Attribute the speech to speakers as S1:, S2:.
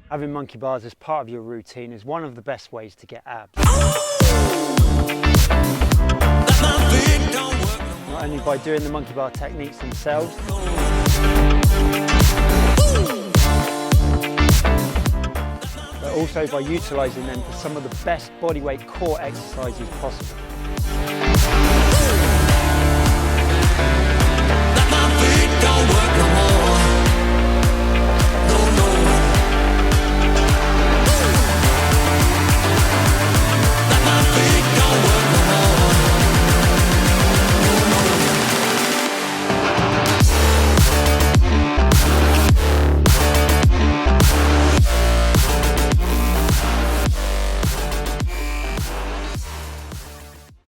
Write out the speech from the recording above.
S1: Having monkey bars as part of your routine is one of the best ways to get abs. Not only by doing the monkey bar techniques themselves, but also by utilising them for some of the best bodyweight core exercises possible.